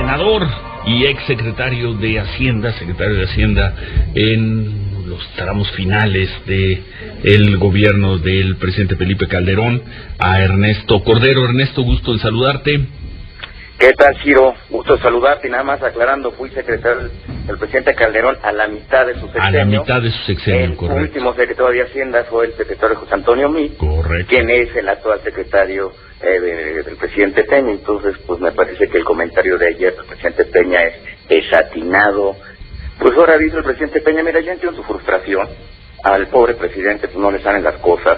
senador y secretario de Hacienda en los tramos finales de el gobierno del presidente Felipe Calderón, a Ernesto Cordero. Ernesto, gusto en saludarte. ¿Qué tal, Ciro? Gusto en saludarte. Y nada más aclarando, fui secretario del presidente Calderón a la mitad de su sexenio. A la mitad de su sexenio, correcto. El último secretario de Hacienda fue el secretario José Antonio Meade, correcto, quien es el actual secretario del presidente Peña. Entonces, pues me parece que el comentario de ayer del presidente Peña es desatinado. Pues ahora dice el presidente Peña, mira, yo entiendo su frustración. Al pobre presidente pues no le salen las cosas.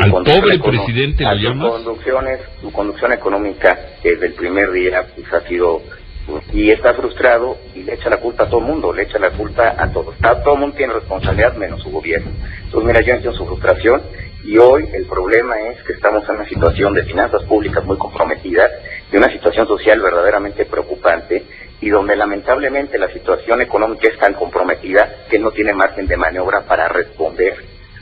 ¿Al pobre presidente lo llamas? Su conducción económica desde el primer día pues ha sido, y está frustrado y le echa la culpa a todo el mundo, le echa la culpa a todos. Todo el mundo tiene responsabilidad menos su gobierno. Entonces mira, yo entiendo su frustración y hoy el problema es que estamos en una situación de finanzas públicas muy comprometidas y una situación social verdaderamente preocupante, y donde lamentablemente la situación económica es tan comprometida que no tiene margen de maniobra para responder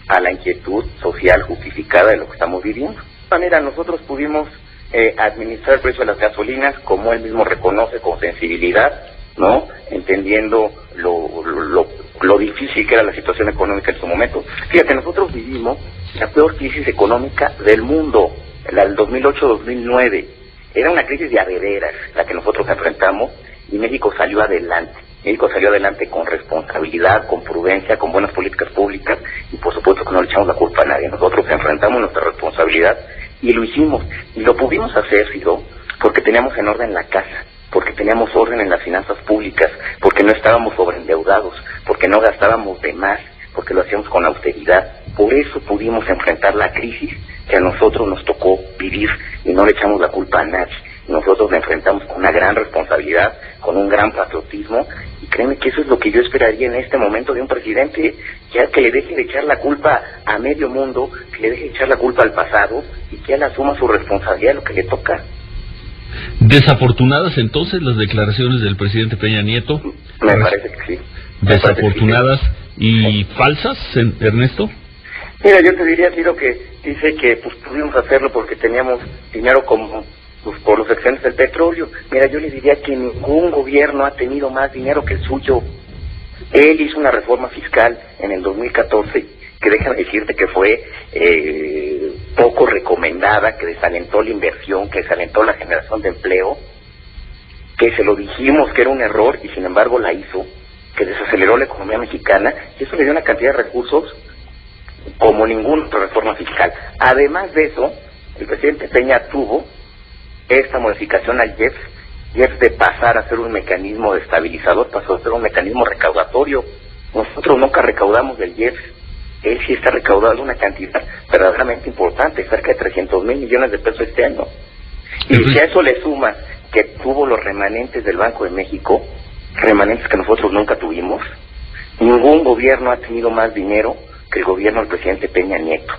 a la inquietud social justificada de lo que estamos viviendo. De esta manera nosotros pudimos administrar el precio de las gasolinas, como él mismo reconoce, con sensibilidad, ¿no? Entendiendo lo difícil que era la situación económica en su momento. Fíjate, nosotros vivimos la peor crisis económica del mundo, la del 2008-2009. Era una crisis de adeveras la que nosotros enfrentamos, y México salió adelante. México salió adelante con responsabilidad, con prudencia, con buenas políticas públicas, y por supuesto que no le echamos la culpa a nadie. Nosotros enfrentamos nuestra responsabilidad y lo hicimos. Y lo pudimos hacer, Ciro, porque teníamos en orden la casa, porque teníamos orden en las finanzas públicas, porque no estábamos sobreendeudados, porque no gastábamos de más, porque lo hacíamos con austeridad. Por eso pudimos enfrentar la crisis que a nosotros nos tocó vivir, y no le echamos la culpa a nadie. Nosotros la enfrentamos con una gran responsabilidad, con un gran patriotismo, y créeme que eso es lo que yo esperaría en este momento de un presidente, ya que le deje de echar la culpa a medio mundo, que le deje de echar la culpa al pasado, y que él asuma su responsabilidad de lo que le toca. ¿Desafortunadas entonces las declaraciones del presidente Peña Nieto? Me parece que sí. ¿Desafortunadas y falsas, Ernesto? Mira, yo te diría, Ciro, que dice que pues pudimos hacerlo porque teníamos dinero como por los excedentes del petróleo. Mira, yo le diría que ningún gobierno ha tenido más dinero que el suyo. Él hizo una reforma fiscal en el 2014 que déjame decirte que fue poco recomendada, que desalentó la inversión, que desalentó la generación de empleo, que se lo dijimos que era un error y sin embargo la hizo, que desaceleró la economía mexicana, y eso le dio una cantidad de recursos como ninguna otra reforma fiscal. Además de eso, el presidente Peña tuvo esta modificación al IEPS de pasar a ser un mecanismo estabilizador, pasó a ser un mecanismo recaudatorio. Nosotros nunca recaudamos del IEPS, él sí está recaudando una cantidad verdaderamente importante, cerca de 300,000 millones de pesos este año. Y si a eso le suma que tuvo los remanentes del Banco de México, remanentes que nosotros nunca tuvimos, ningún gobierno ha tenido más dinero que el gobierno del presidente Peña Nieto,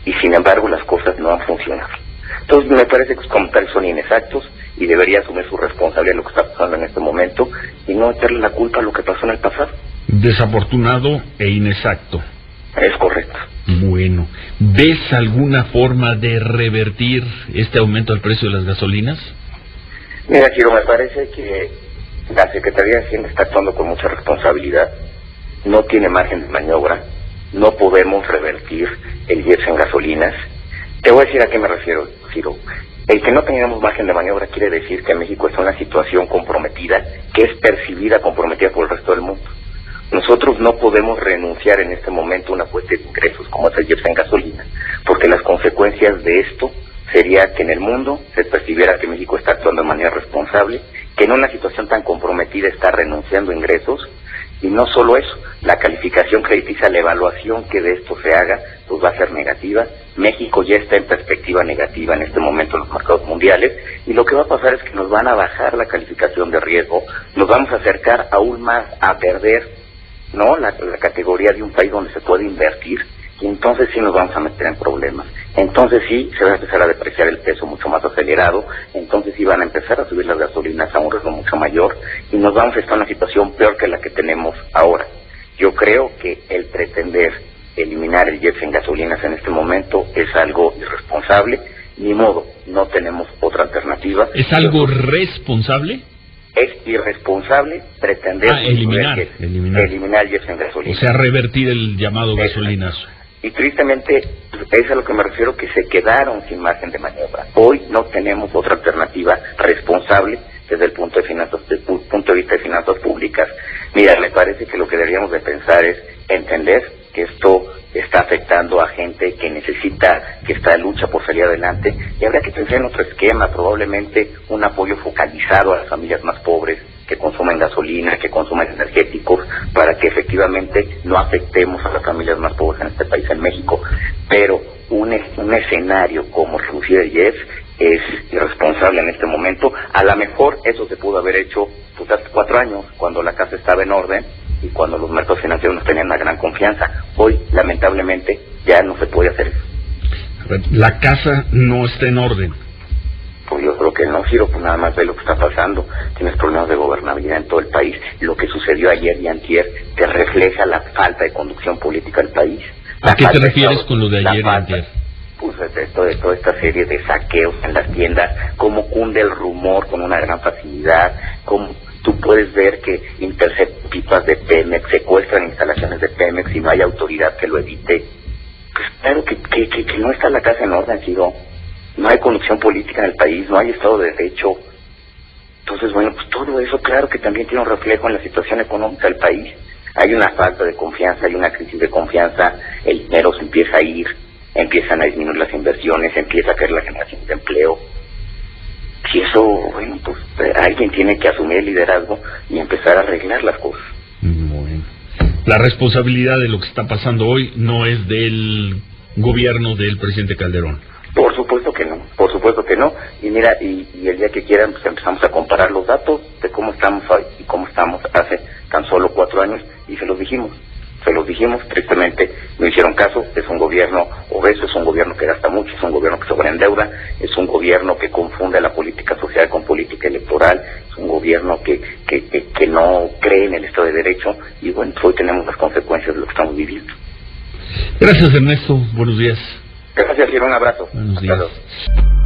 y sin embargo las cosas no han funcionado. Entonces me parece que sus comentarios son inexactos y debería asumir su responsabilidad de lo que está pasando en este momento y no echarle la culpa a lo que pasó en el pasado. Desafortunado e inexacto. Es correcto. Bueno, ¿ves alguna forma de revertir este aumento del precio de las gasolinas? Mira, Ciro, me parece que la Secretaría de Hacienda está actuando con mucha responsabilidad, no tiene margen de maniobra, no podemos revertir el IEPS en gasolinas. Te voy a decir a qué me refiero, Ciro. El que no tengamos margen de maniobra quiere decir que México está en una situación comprometida, que es percibida comprometida por el resto del mundo. Nosotros no podemos renunciar en este momento a una fuente de ingresos como es el IEPS en gasolina, porque las consecuencias de esto sería que en el mundo se percibiera que México está actuando de manera responsable, que en una situación tan comprometida está renunciando a ingresos. Y no solo eso, la calificación crediticia, la evaluación que de esto se haga, pues va a ser negativa. México ya está en perspectiva negativa en este momento en los mercados mundiales, y lo que va a pasar es que nos van a bajar la calificación de riesgo, nos vamos a acercar aún más a perder, ¿no?, la categoría de un país donde se puede invertir, y entonces sí nos vamos a meter en problemas. Entonces sí se va a empezar a depreciar el peso mucho más acelerado, entonces sí van a empezar a subir las gasolinas a un ritmo mucho mayor, y nos vamos a estar en una situación peor que la que tenemos ahora. Yo creo que el pretender eliminar el IEPS en gasolinas en este momento es algo irresponsable, ni modo, no tenemos otra alternativa. ¿Es algo responsable? Es irresponsable pretender eliminar el IEPS en gasolina. O sea, revertir el llamado gasolinazo. Y tristemente, es a lo que me refiero, que se quedaron sin margen de maniobra. Hoy no tenemos otra alternativa responsable desde el punto de vista de finanzas públicas. Mira, me parece que lo que deberíamos de pensar es entender que esto está afectando a gente que necesita, que está en lucha por salir adelante, y habría que pensar en otro esquema, probablemente un apoyo focalizado a las familias más pobres, que consumen gasolina, que consumen energéticos, para que efectivamente no afectemos a las familias más pobres en este país, en México. Pero un escenario como reducir el IEPS es irresponsable en este momento. A lo mejor eso se pudo haber hecho pues hace 4 años, cuando la casa estaba en orden y cuando los mercados financieros nos tenían una gran confianza. Hoy, lamentablemente, ya no se puede hacer eso. La casa no está en orden. Pues yo creo que no, Ciro, pues nada más ve lo que está pasando. Tienes problemas de gobernabilidad en todo el país. Lo que sucedió ayer y antier te refleja la falta de conducción política del país. ¿A qué te refieres con lo de ayer y antier? Pues de toda esta serie de saqueos en las tiendas, cómo cunde el rumor con una gran facilidad, cómo tú puedes ver que interceptan pipas de Pemex, secuestran instalaciones de Pemex y no hay autoridad que lo evite. Pues claro que no está la casa en orden, Ciro. No hay conducción política en el país, no hay Estado de Derecho. Entonces, bueno, pues todo eso claro que también tiene un reflejo en la situación económica del país. Hay una falta de confianza, hay una crisis de confianza, el dinero se empieza a ir, empiezan a disminuir las inversiones, empieza a caer la generación de empleo. Y eso, bueno, pues alguien tiene que asumir el liderazgo y empezar a arreglar las cosas. Bueno. La responsabilidad de lo que está pasando hoy no es del gobierno del presidente Calderón. Por supuesto que no, por supuesto que no. Y mira, y el día que quieran, pues empezamos a comparar los datos de cómo estamos hoy y cómo estamos hace tan solo 4 años, y se los dijimos, tristemente no hicieron caso. Es un gobierno obeso, es un gobierno que gasta mucho, es un gobierno que sobreendeuda, es un gobierno que confunde la política social con política electoral, es un gobierno que no cree en el Estado de Derecho, y bueno, pues hoy tenemos las consecuencias de lo que estamos viviendo. Gracias, Ernesto, buenos días. Gracias, Ciro, un abrazo. Buenos días.